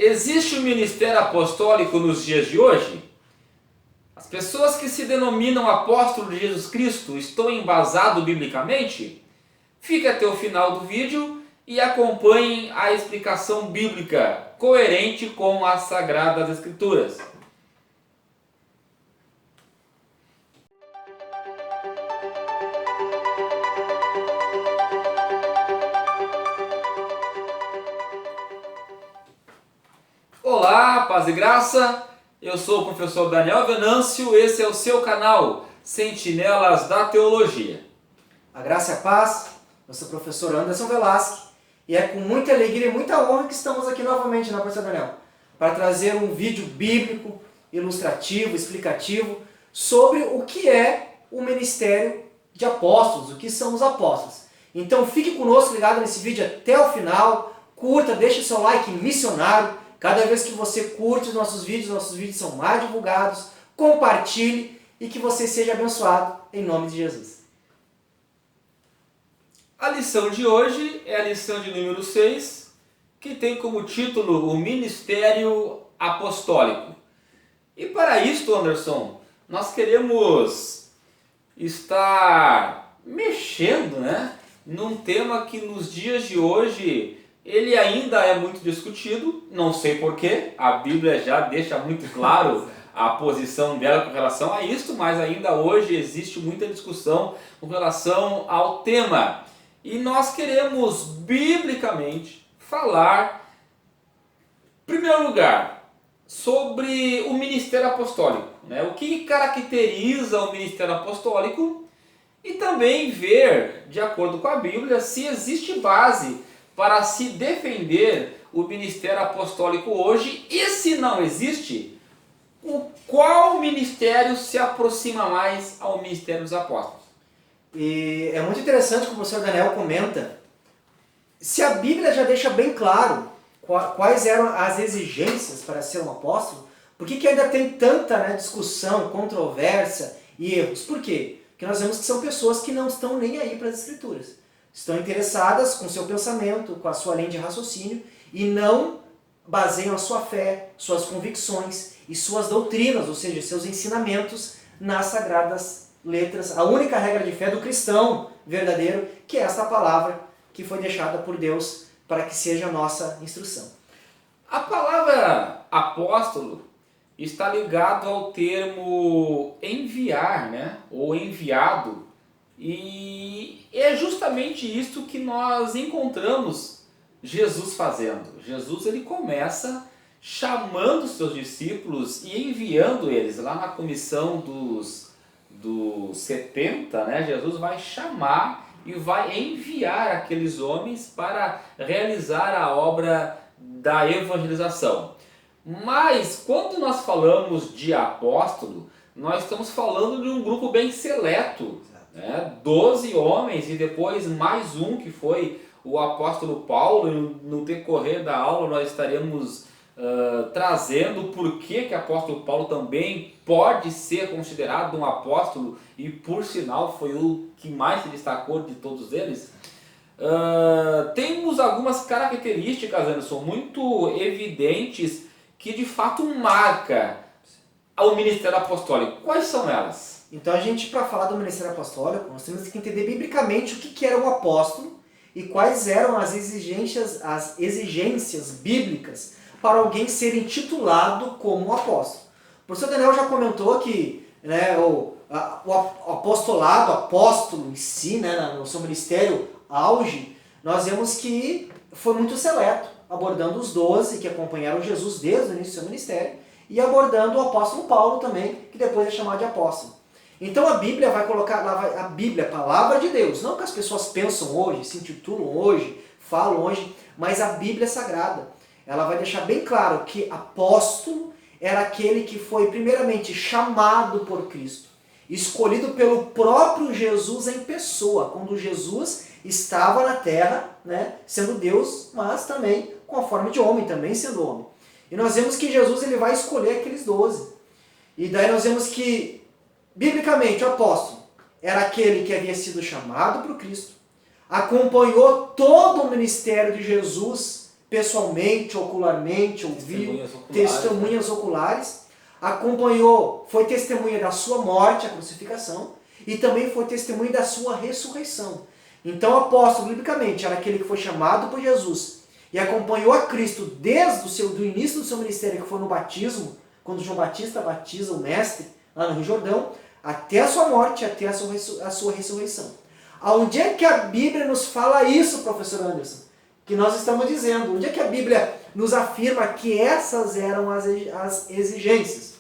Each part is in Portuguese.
Existe um ministério apostólico nos dias de hoje? As pessoas que se denominam apóstolos de Jesus Cristo estão embasados biblicamente? Fique até o final do vídeo e acompanhem a explicação bíblica coerente com as Sagradas Escrituras. Olá, paz e graça, eu sou o professor Daniel Venâncio, esse é o seu canal Sentinelas da Teologia. A graça e a paz, eu sou o professor Anderson Velasque e é com muita alegria e muita honra que estamos aqui novamente, professor Daniel, para trazer um vídeo bíblico, ilustrativo, explicativo sobre o que é o ministério de apóstolos, o que são os apóstolos. Então fique conosco ligado nesse vídeo até o final, curta, deixe seu like missionário. Cada vez que você curte os nossos vídeos são mais divulgados, compartilhe e que você seja abençoado em nome de Jesus. A lição de hoje é a lição de número 6, que tem como título o Ministério Apostólico. E para isto, Anderson, nós queremos estar mexendo, num tema que nos dias de hoje ele ainda é muito discutido, não sei porquê, a Bíblia já deixa muito claro a posição dela com relação a isso, mas ainda hoje existe muita discussão com relação ao tema. E nós queremos, biblicamente, falar, em primeiro lugar, sobre o ministério apostólico, o que caracteriza o ministério apostólico e também ver, de acordo com a Bíblia, se existe base para se defender o ministério apostólico hoje, e se não existe, qual ministério se aproxima mais ao ministério dos apóstolos? E é muito interessante que o professor Daniel comenta, se a Bíblia já deixa bem claro quais eram as exigências para ser um apóstolo, por que ainda tem tanta discussão, controvérsia e erros? Por quê? Porque nós vemos que são pessoas que não estão nem aí para as Escrituras. Estão interessadas com seu pensamento, com a sua linha de raciocínio e não baseiam a sua fé, suas convicções e suas doutrinas, ou seja, seus ensinamentos nas sagradas letras, a única regra de fé do cristão verdadeiro, que é esta palavra que foi deixada por Deus para que seja a nossa instrução. A palavra apóstolo está ligado ao termo enviar, ou enviado. E é justamente isso que nós encontramos Jesus fazendo. Jesus ele começa chamando seus discípulos e enviando eles. Lá na comissão dos 70, Jesus vai chamar e vai enviar aqueles homens para realizar a obra da evangelização. Mas quando nós falamos de apóstolo, nós estamos falando de um grupo bem seleto. 12 homens e depois mais um que foi o apóstolo Paulo. No decorrer da aula nós estaremos trazendo o porquê que o apóstolo Paulo também pode ser considerado um apóstolo e por sinal foi o que mais se destacou de todos eles. Temos algumas características, Anderson, muito evidentes que de fato marca o ministério apostólico. Quais são elas? Então a gente, para falar do ministério apostólico, nós temos que entender biblicamente o que era um apóstolo e quais eram as exigências bíblicas para alguém ser intitulado como um apóstolo. O professor Daniel já comentou que o apostolado, apóstolo em si, no seu ministério auge, nós vemos que foi muito seleto, abordando os 12 que acompanharam Jesus desde o início do seu ministério e abordando o apóstolo Paulo também, que depois é chamado de apóstolo. Então a Bíblia vai colocar, a Bíblia, a palavra de Deus, não que as pessoas pensam hoje, se intitulam hoje, falam hoje, mas a Bíblia é sagrada. Ela vai deixar bem claro que apóstolo era aquele que foi primeiramente chamado por Cristo, escolhido pelo próprio Jesus em pessoa, quando Jesus estava na terra, sendo Deus, mas também com a forma de homem, também sendo homem. E nós vemos que Jesus ele vai escolher aqueles 12. E daí nós vemos que biblicamente, o apóstolo era aquele que havia sido chamado por Cristo, acompanhou todo o ministério de Jesus pessoalmente, ocularmente, ouviu, Testemunhas testemunhas oculares, acompanhou, foi testemunha da sua morte, a crucificação, e também foi testemunha da sua ressurreição. Então o apóstolo, biblicamente, era aquele que foi chamado por Jesus e acompanhou a Cristo desde do início do seu ministério, que foi no batismo, quando João Batista batiza o mestre, lá no Rio Jordão, até a sua morte, até a sua ressurreição. Onde é que a Bíblia nos fala isso, professor Anderson? Que nós estamos dizendo. Onde é que a Bíblia nos afirma que essas eram as exigências?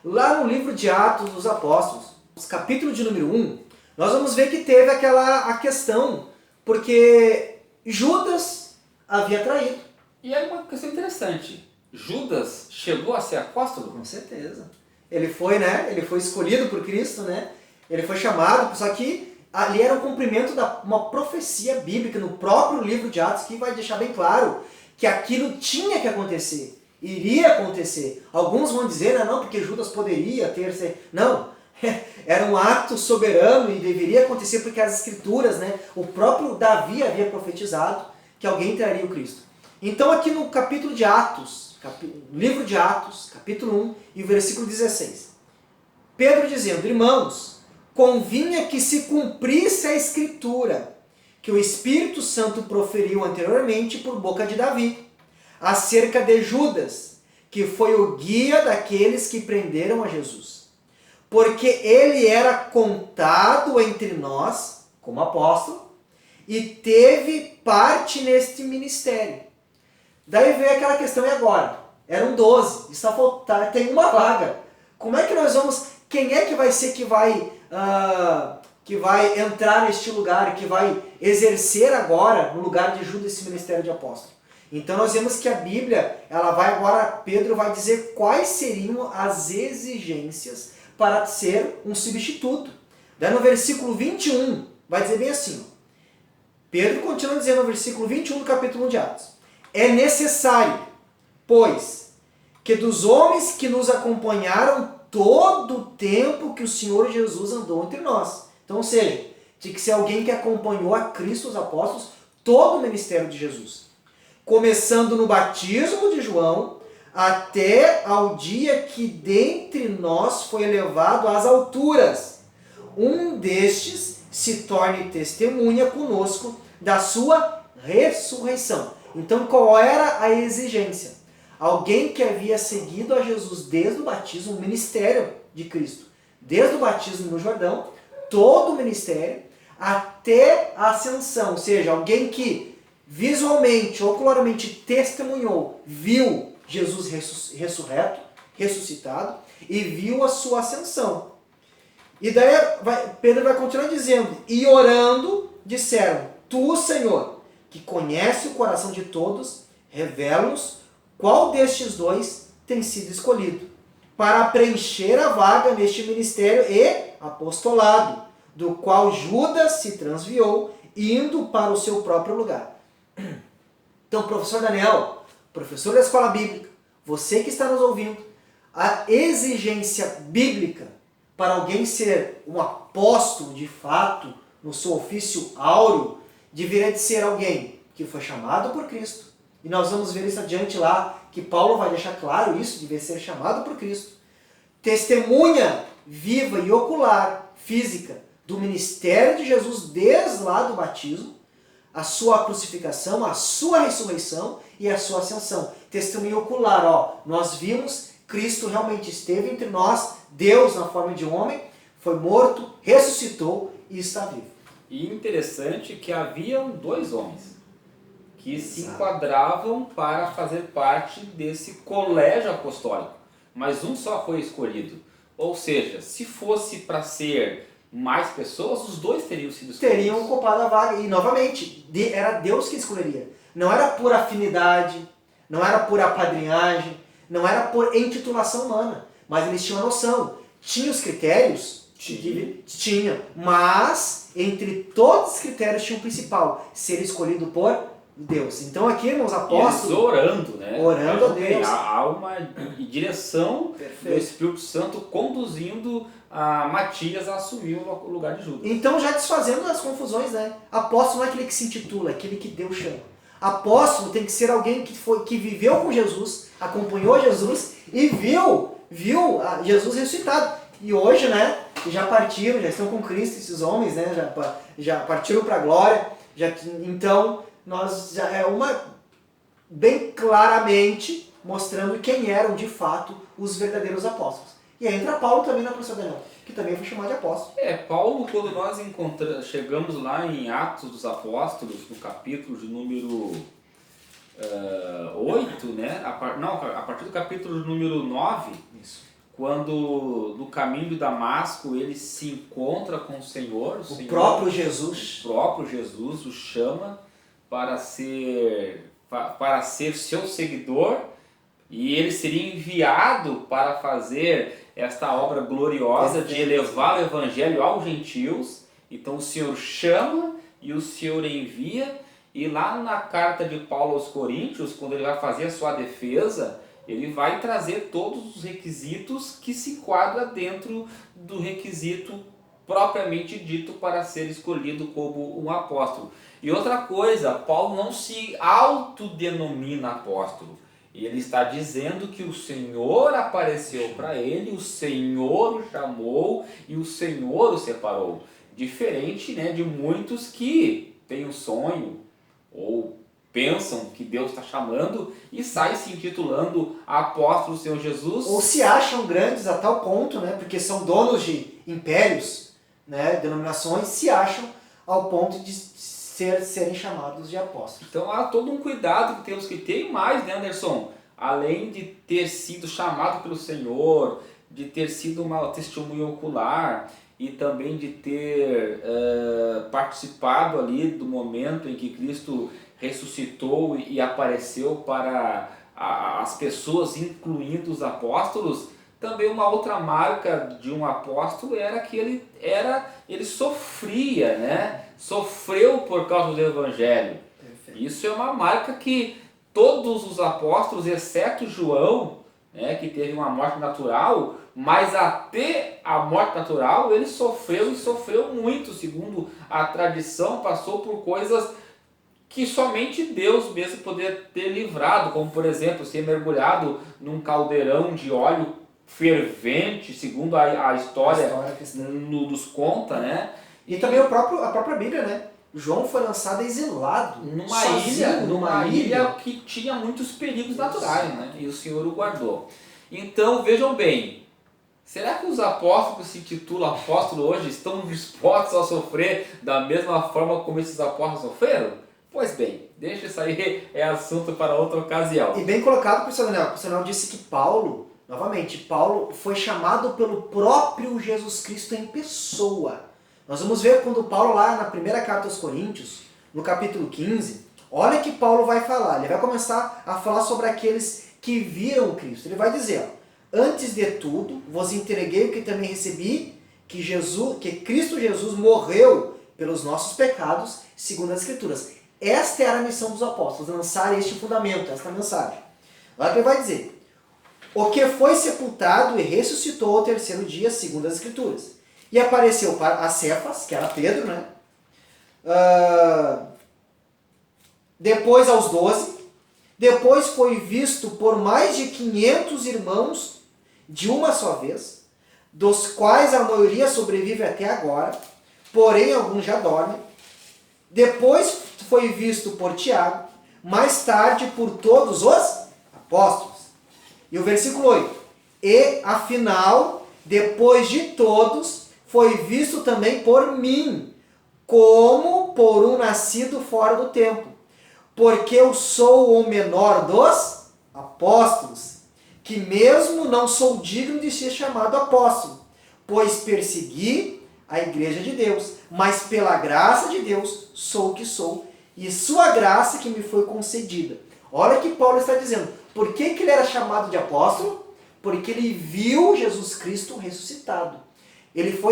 Lá no livro de Atos dos Apóstolos, capítulo de número 1, nós vamos ver que teve a questão, porque Judas havia traído. E aí uma questão interessante. Judas chegou a ser apóstolo? Com certeza. Ele foi, né? Ele foi escolhido por Cristo, né? Ele foi chamado, só que ali era o cumprimento de uma profecia bíblica no próprio livro de Atos, que vai deixar bem claro que aquilo tinha que acontecer, iria acontecer. Alguns vão dizer, não, porque Judas poderia ter... Não, era um ato soberano e deveria acontecer porque as escrituras, né, o próprio Davi havia profetizado que alguém traria o Cristo. Então aqui no capítulo de Atos, livro de Atos, capítulo 1 e versículo 16, Pedro dizendo, irmãos, convinha que se cumprisse a Escritura, que o Espírito Santo proferiu anteriormente por boca de Davi, acerca de Judas, que foi o guia daqueles que prenderam a Jesus. Porque ele era contado entre nós, como apóstolo, e teve parte neste ministério. Daí veio aquela questão, e agora? Eram 12, está faltando, tem uma vaga. Como é que nós vamos... Quem é que vai ser que vai entrar neste lugar, que vai exercer agora, no lugar de Judas, esse ministério de apóstolo? Então nós vemos que a Bíblia, ela vai agora, Pedro vai dizer quais seriam as exigências para ser um substituto. Daí no versículo 21, vai dizer bem assim, ó. Pedro continua dizendo no versículo 21 do capítulo 1 de Atos, é necessário, pois, que dos homens que nos acompanharam todo o tempo que o Senhor Jesus andou entre nós. Então, ou seja, tinha que ser alguém que acompanhou a Cristo, os apóstolos, todo o ministério de Jesus. Começando no batismo de João, até ao dia que dentre nós foi elevado às alturas. Um destes se torne testemunha conosco da sua ressurreição. Então, qual era a exigência? Alguém que havia seguido a Jesus desde o batismo, o ministério de Cristo, desde o batismo no Jordão, todo o ministério, até a ascensão, ou seja, alguém que visualmente, ocularmente testemunhou, viu Jesus ressurreto, ressuscitado, e viu a sua ascensão. E daí Pedro vai continuar dizendo, e orando, disseram, tu, Senhor, que conhece o coração de todos, revela-nos qual destes dois tem sido escolhido para preencher a vaga neste ministério e apostolado, do qual Judas se transviou, indo para o seu próprio lugar. Então, professor Daniel, professor da Escola Bíblica, você que está nos ouvindo, a exigência bíblica para alguém ser um apóstolo de fato, no seu ofício áureo, deveria de ser alguém que foi chamado por Cristo. E nós vamos ver isso adiante lá, que Paulo vai deixar claro isso, de ser chamado por Cristo. Testemunha viva e ocular, física, do ministério de Jesus desde lá do batismo, a sua crucificação, a sua ressurreição e a sua ascensão. Testemunha ocular, ó, nós vimos, Cristo realmente esteve entre nós, Deus na forma de homem, foi morto, ressuscitou e está vivo. E interessante que haviam 2 homens que se enquadravam para fazer parte desse colégio apostólico, mas um só foi escolhido. Ou seja, se fosse para ser mais pessoas, os 2 teriam sido escolhidos. Teriam ocupado a vaga, e novamente, era Deus que escolheria. Não era por afinidade, não era por apadrinhagem, não era por intitulação humana, mas eles tinham a noção. Tinha os critérios? Tinha, mas entre todos os critérios tinha o principal, ser escolhido por Deus. Então aqui, irmãos apóstolos... Eles orando, né? Orando a Deus. Há uma direção do Espírito Santo conduzindo a Matias a assumir o lugar de Judas. Então já desfazendo as confusões, né? Apóstolo não é aquele que se intitula, é aquele que Deus chama. Apóstolo tem que ser alguém que viveu com Jesus, acompanhou Jesus e viu Jesus ressuscitado. E hoje, né, já partiram, já estão com Cristo esses homens, né, já partiram para a glória. Então, nós já é bem claramente mostrando quem eram de fato os verdadeiros apóstolos. E aí entra Paulo também na profissão Daniel, que também foi chamado de apóstolo. Paulo, quando nós chegamos lá em Atos dos Apóstolos, no capítulo de número 8, né? A partir do capítulo de número 9, Isso. quando no caminho de Damasco ele se encontra com o Senhor. O próprio Jesus o chama para ser seu seguidor, e ele seria enviado para fazer esta obra gloriosa de elevar o evangelho aos gentios. Então o Senhor chama e o Senhor envia, e lá na carta de Paulo aos Coríntios, quando ele vai fazer a sua defesa, ele vai trazer todos os requisitos que se enquadra dentro do requisito propriamente dito para ser escolhido como um apóstolo. E outra coisa, Paulo não se autodenomina apóstolo. Ele está dizendo que o Senhor apareceu para ele, o Senhor o chamou e o Senhor o separou. Diferente, né, de muitos que têm um sonho ou pensam que Deus está chamando e saem se intitulando apóstolos do Senhor Jesus. Ou se acham grandes a tal ponto, né, porque são donos de impérios, né, denominações, se acham ao ponto de serem chamados de apóstolos. Então há todo um cuidado que temos que ter, e mais, né, Anderson? Além de ter sido chamado pelo Senhor, de ter sido uma testemunha ocular e também de ter participado ali do momento em que Cristo ressuscitou e apareceu para as pessoas, incluindo os apóstolos, também uma outra marca de um apóstolo era que ele sofria, né? Sofreu por causa do evangelho. Perfeito. Isso é uma marca que todos os apóstolos, exceto João, né, que teve uma morte natural, mas até a morte natural ele sofreu, e sofreu muito, segundo a tradição, passou por coisas que somente Deus mesmo poderia ter livrado, como por exemplo ser mergulhado num caldeirão de óleo fervente, segundo a história nos conta, né? E também a própria Bíblia, né? João foi lançado exilado numa ilha que tinha muitos perigos naturais, né? E o Senhor o guardou. Então vejam bem, será que os apóstolos que se intitulam apóstolos hoje estão dispostos a sofrer da mesma forma como esses apóstolos sofreram? Pois bem, deixa isso aí, é assunto para outra ocasião. E bem colocado, professor Daniel. O professor Daniel disse que Paulo foi chamado pelo próprio Jesus Cristo em pessoa. Nós vamos ver quando Paulo, lá na primeira carta aos Coríntios, no capítulo 15, olha que Paulo vai falar. Ele vai começar a falar sobre aqueles que viram Cristo. Ele vai dizer, antes de tudo, vos entreguei o que também recebi, que Cristo Jesus morreu pelos nossos pecados, segundo as Escrituras. Esta era a missão dos apóstolos, lançar este fundamento, esta mensagem. Olha o que ele vai dizer. O que foi sepultado e ressuscitou ao terceiro dia, segundo as Escrituras. E apareceu a Cefas, que era Pedro, né? Depois aos 12. Depois foi visto por mais de 500 irmãos de uma só vez, dos quais a maioria sobrevive até agora, porém alguns já dormem. Depois foi visto por Tiago, mais tarde por todos os apóstolos. E o versículo 8. E, afinal, depois de todos, foi visto também por mim, como por um nascido fora do tempo, porque eu sou o menor dos apóstolos, que mesmo não sou digno de ser chamado apóstolo, pois persegui a igreja de Deus, mas pela graça de Deus sou o que sou, e sua graça que me foi concedida. Olha o que Paulo está dizendo. Por que ele era chamado de apóstolo? Porque ele viu Jesus Cristo ressuscitado.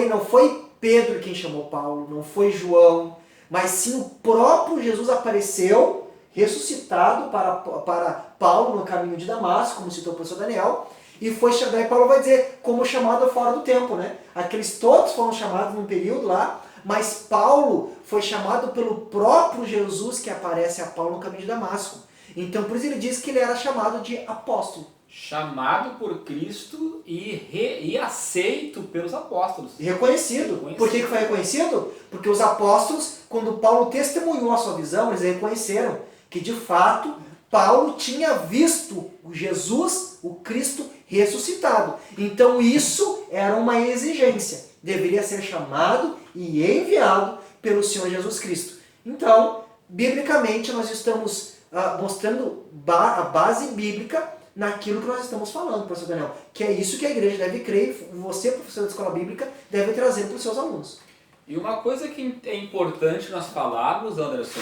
Não foi Pedro quem chamou Paulo, não foi João, mas sim o próprio Jesus apareceu ressuscitado para Paulo no caminho de Damasco, como citou o professor Daniel, e daí Paulo vai dizer como chamado fora do tempo, né? Aqueles todos foram chamados num período lá, mas Paulo foi chamado pelo próprio Jesus que aparece a Paulo no caminho de Damasco. Então por isso ele diz que ele era chamado de apóstolo. Chamado por Cristo e aceito pelos apóstolos. Reconhecido. Por que foi reconhecido? Porque os apóstolos, quando Paulo testemunhou a sua visão, eles reconheceram que de fato Paulo tinha visto Jesus, o Cristo ressuscitado. Então isso era uma exigência. Deveria ser chamado e enviado pelo Senhor Jesus Cristo. Então, biblicamente, nós estamos mostrando a base bíblica naquilo que nós estamos falando, professor Daniel. Que é isso que a igreja deve crer, e você, professor da escola bíblica, deve trazer para os seus alunos. E uma coisa que é importante nós falarmos, Anderson,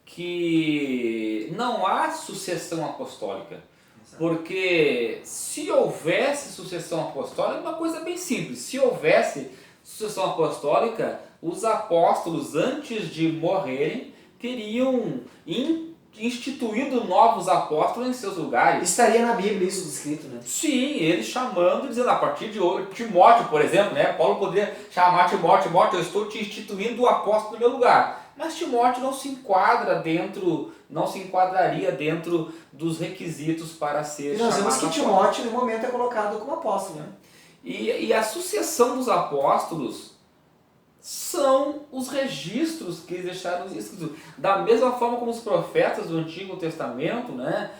que não há sucessão apostólica. Porque se houvesse sucessão apostólica, é uma coisa bem simples. Se houvesse sucessão apostólica, os apóstolos, antes de morrerem, teriam instituído novos apóstolos em seus lugares. Estaria na Bíblia isso descrito, né? Sim, ele chamando, dizendo, a partir de hoje, Timóteo, por exemplo, né? Paulo poderia chamar Timóteo, eu estou te instituindo o apóstolo no meu lugar. Mas Timóteo não se enquadraria dentro dos requisitos para ser chamado. E nós vemos que Timóteo, no momento, é colocado como apóstolo, né? E a sucessão dos apóstolos são os registros que eles deixaram escritos. Da mesma forma como os profetas do Antigo Testamento, né,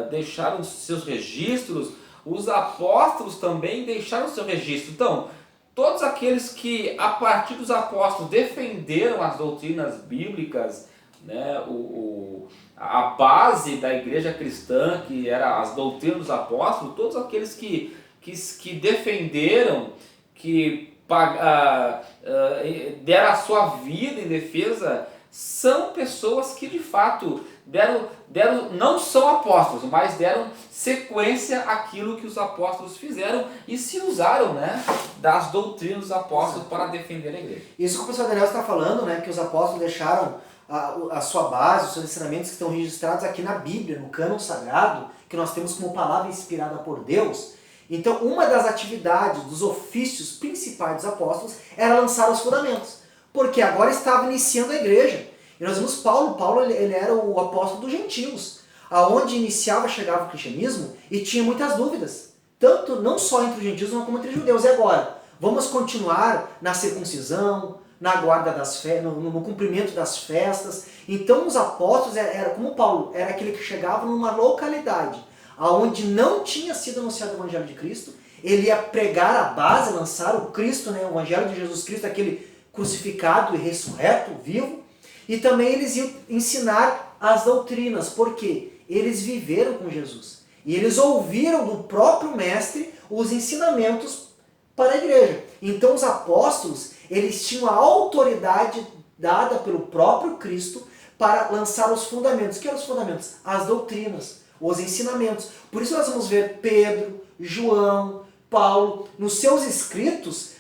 deixaram seus registros, os apóstolos também deixaram seu registro. Então, todos aqueles que, a partir dos apóstolos, defenderam as doutrinas bíblicas, né, a base da igreja cristã, que era as doutrinas dos apóstolos, todos aqueles que defenderam, que deram a sua vida em defesa, são pessoas que de fato não são apóstolos, mas deram sequência àquilo que os apóstolos fizeram e se usaram, né, das doutrinas dos apóstolos para defender a igreja. Isso que o professor Daniel está falando, né, que os apóstolos deixaram a sua base, os seus ensinamentos que estão registrados aqui na Bíblia, no cânon sagrado, que nós temos como palavra inspirada por Deus. Então, uma das atividades, dos ofícios principais dos apóstolos era lançar os fundamentos, porque agora estava iniciando a igreja. E nós vimos Paulo ele era o apóstolo dos gentios, aonde chegava o cristianismo e tinha muitas dúvidas, tanto não só entre os gentios, mas como entre os judeus. E agora? Vamos continuar na circuncisão, na guarda das festas, no cumprimento das festas. Então os apóstolos, como Paulo, era aquele que chegava numa localidade aonde não tinha sido anunciado o Evangelho de Cristo, ele ia pregar a base, lançar o Cristo, né, o Evangelho de Jesus Cristo, aquele crucificado e ressurreto, vivo, e também eles iam ensinar as doutrinas, porque eles viveram com Jesus, e eles ouviram do próprio Mestre os ensinamentos para a igreja. Então os apóstolos, eles tinham a autoridade dada pelo próprio Cristo para lançar os fundamentos. O que eram os fundamentos? As doutrinas, os ensinamentos. Por isso nós vamos ver Pedro, João, Paulo, nos seus escritos,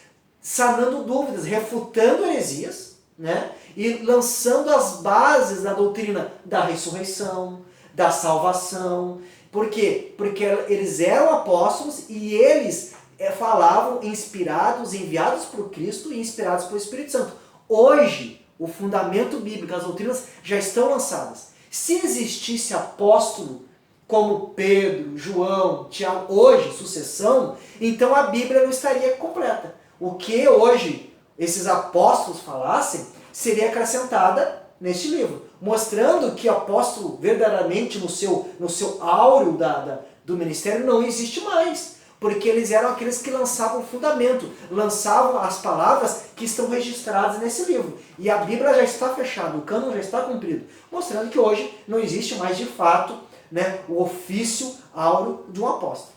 sanando dúvidas, refutando heresias, né? E lançando as bases da doutrina da ressurreição, da salvação. Por quê? Porque eles eram apóstolos e eles falavam inspirados, enviados por Cristo e inspirados pelo Espírito Santo. Hoje, o fundamento bíblico, as doutrinas já estão lançadas. Se existisse apóstolo como Pedro, João, Tiago, hoje, sucessão, então a Bíblia não estaria completa. O que hoje esses apóstolos falassem seria acrescentada neste livro, mostrando que o apóstolo verdadeiramente no seu áureo do ministério não existe mais, porque eles eram aqueles que lançavam o fundamento, lançavam as palavras que estão registradas nesse livro. E a Bíblia já está fechada, o cânon já está cumprido, mostrando que hoje não existe mais de fato, né, o ofício áureo de um apóstolo.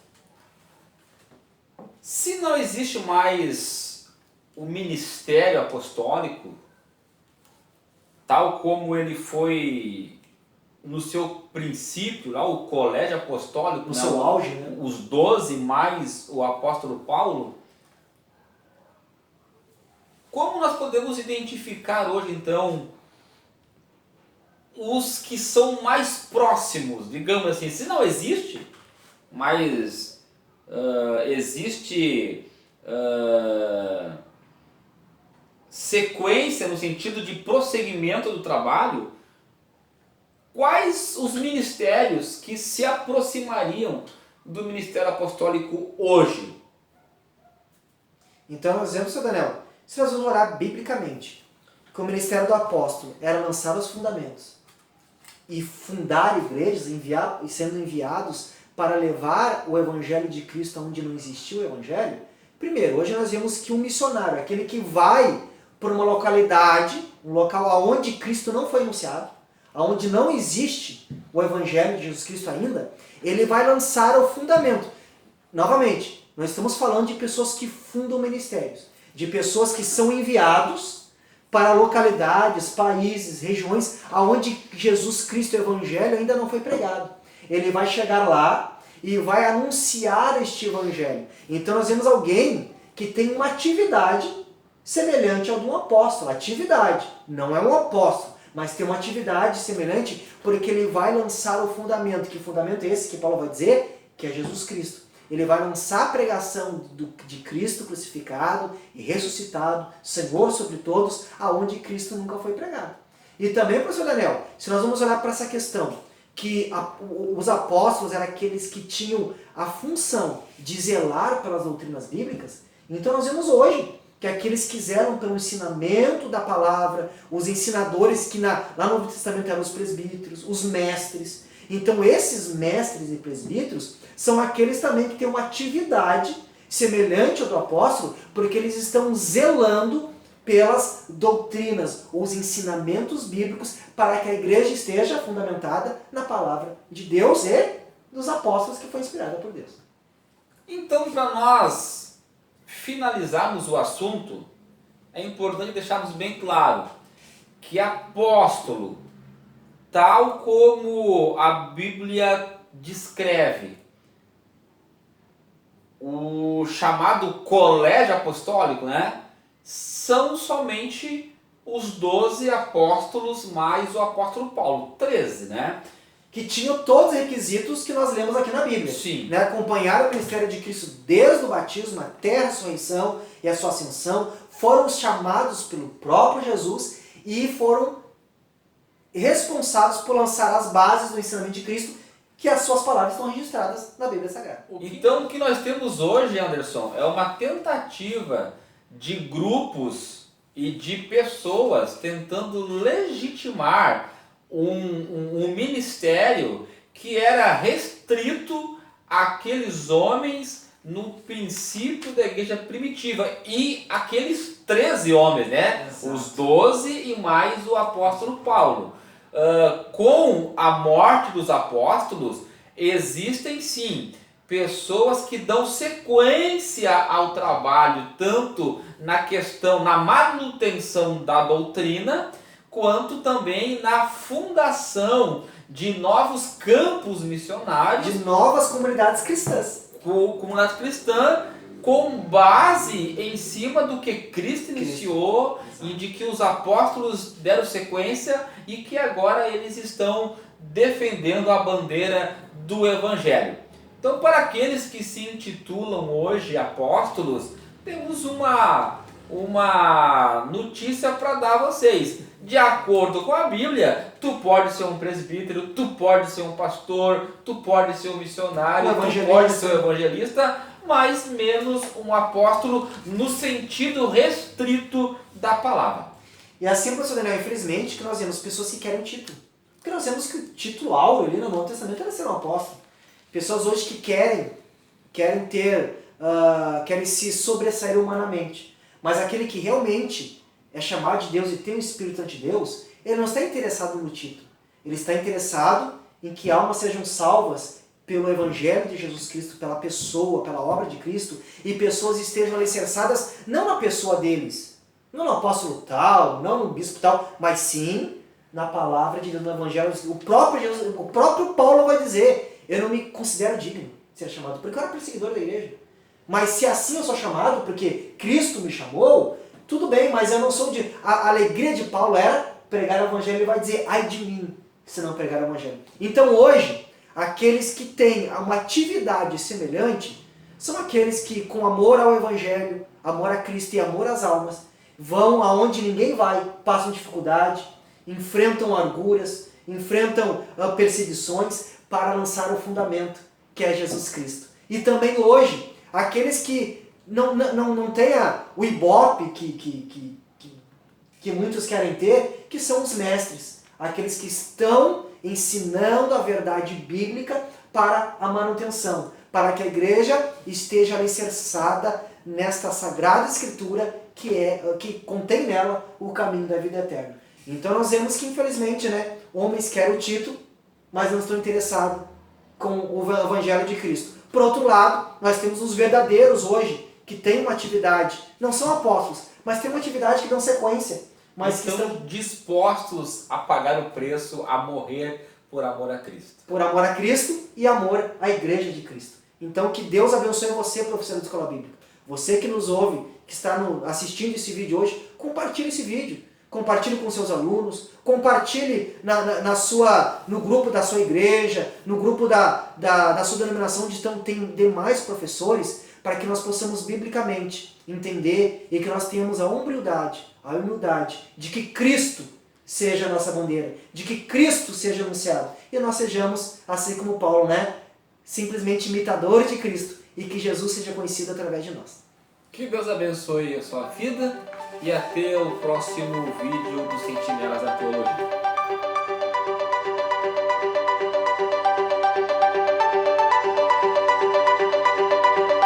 Se não existe mais o ministério apostólico, tal como ele foi no seu princípio, lá, o colégio apostólico, no seu auge, né? Os 12 mais o apóstolo Paulo, como nós podemos identificar hoje, então, os que são mais próximos, digamos assim? Se não existe, mas existe sequência, no sentido de prosseguimento do trabalho, quais os ministérios que se aproximariam do ministério apostólico hoje? Então, nós vemos, seu Daniel, se nós vamos olhar biblicamente, que o ministério do apóstolo era lançar os fundamentos e fundar igrejas, e sendo enviados para levar o evangelho de Cristo onde não existiu o evangelho. Primeiro, hoje nós vemos que um missionário, aquele que vai para uma localidade, um local onde Cristo não foi anunciado, onde não existe o evangelho de Jesus Cristo ainda, ele vai lançar o fundamento. Novamente, nós estamos falando de pessoas que fundam ministérios, de pessoas que são enviados para localidades, países, regiões onde Jesus Cristo, o evangelho, ainda não foi pregado. Ele vai chegar lá e vai anunciar este evangelho. Então nós vemos alguém que tem uma atividade semelhante ao de um apóstolo. Atividade, não é um apóstolo, mas tem uma atividade semelhante porque ele vai lançar o fundamento. Que fundamento é esse que Paulo vai dizer? Que é Jesus Cristo. Ele vai lançar a pregação de Cristo crucificado e ressuscitado, Senhor sobre todos, aonde Cristo nunca foi pregado. E também, professor Daniel, se nós vamos olhar para essa questão, que os apóstolos eram aqueles que tinham a função de zelar pelas doutrinas bíblicas, então nós vemos hoje que aqueles que zelam pelo ensinamento da palavra, os ensinadores que lá no Novo Testamento eram os presbíteros, os mestres. Então esses mestres e presbíteros são aqueles também que têm uma atividade semelhante ao do apóstolo, porque eles estão zelando pelas doutrinas, os ensinamentos bíblicos, para que a igreja esteja fundamentada na palavra de Deus e dos apóstolos que foi inspirada por Deus. Então, para nós finalizarmos o assunto, é importante deixarmos bem claro que apóstolo, tal como a Bíblia descreve, o chamado colégio apostólico, né, são somente os 12 apóstolos mais o apóstolo Paulo, 13, né? Que tinham todos os requisitos que nós lemos aqui na Bíblia. Sim. Né? Acompanharam o ministério de Cristo desde o batismo até a ressurreição e a sua ascensão, foram chamados pelo próprio Jesus e foram responsáveis por lançar as bases do ensinamento de Cristo, que as suas palavras estão registradas na Bíblia Sagrada. Então o que nós temos hoje, Anderson, é uma tentativa de grupos e de pessoas tentando legitimar um ministério que era restrito àqueles homens no princípio da igreja primitiva e aqueles 13 homens, né? Exato. Os 12 e mais o apóstolo Paulo. Com a morte dos apóstolos, existem sim pessoas que dão sequência ao trabalho, tanto na questão, na manutenção da doutrina, quanto também na fundação de novos campos missionários, De novas comunidades cristãs. comunidade cristã, com base em cima do que Cristo iniciou e de que os apóstolos deram sequência e que agora eles estão defendendo a bandeira do Evangelho. Então, para aqueles que se intitulam hoje apóstolos, temos uma notícia para dar a vocês. De acordo com a Bíblia, tu pode ser um presbítero, tu pode ser um pastor, tu pode ser um missionário, tu pode ser um evangelista, mas menos um apóstolo no sentido restrito da palavra. E assim, professor Daniel, infelizmente, que nós vemos pessoas que querem título. Porque nós vemos que o título áureo ali no Novo Testamento era ser um apóstolo. Pessoas hoje que querem se sobressair humanamente. Mas aquele que realmente é chamado de Deus e tem o Espírito Santo de Deus, ele não está interessado no título. Ele está interessado em que almas sejam salvas pelo Evangelho de Jesus Cristo, pela pessoa, pela obra de Cristo, e pessoas estejam alicerçadas não na pessoa deles, não no apóstolo tal, não no bispo tal, mas sim na palavra de Deus, no Evangelho. O próprio Paulo vai dizer, eu não me considero digno de ser chamado, porque eu era perseguidor da igreja. Mas se assim eu sou chamado, porque Cristo me chamou, tudo bem, mas eu não sou de... A alegria de Paulo era pregar o Evangelho, ele vai dizer, ai de mim, se não pregar o Evangelho. Então hoje, aqueles que têm uma atividade semelhante, são aqueles que com amor ao Evangelho, amor a Cristo e amor às almas, vão aonde ninguém vai, passam dificuldade, enfrentam arguras, enfrentam perseguições para lançar o fundamento, que é Jesus Cristo. E também hoje, aqueles que não têm o ibope que muitos querem ter, que são os mestres, aqueles que estão ensinando a verdade bíblica para a manutenção, para que a igreja esteja alicerçada nesta sagrada escritura que contém nela o caminho da vida eterna. Então nós vemos que infelizmente, homens querem o título, mas não estão interessados com o Evangelho de Cristo. Por outro lado, nós temos os verdadeiros hoje, que têm uma atividade, não são apóstolos, mas têm uma atividade que dão sequência. Mas estão dispostos a pagar o preço, a morrer por amor a Cristo. Por amor a Cristo e amor à Igreja de Cristo. Então que Deus abençoe você, professor da Escola Bíblica. Você que nos ouve, que está assistindo esse vídeo hoje, compartilhe esse vídeo. Compartilhe com seus alunos, compartilhe no grupo da sua igreja, no grupo da sua denominação, onde tem demais professores, para que nós possamos biblicamente entender e que nós tenhamos a humildade de que Cristo seja a nossa bandeira, de que Cristo seja anunciado. E nós sejamos, assim como Paulo, simplesmente imitadores de Cristo e que Jesus seja conhecido através de nós. Que Deus abençoe a sua vida e até o próximo vídeo dos Sentinelas da Teologia.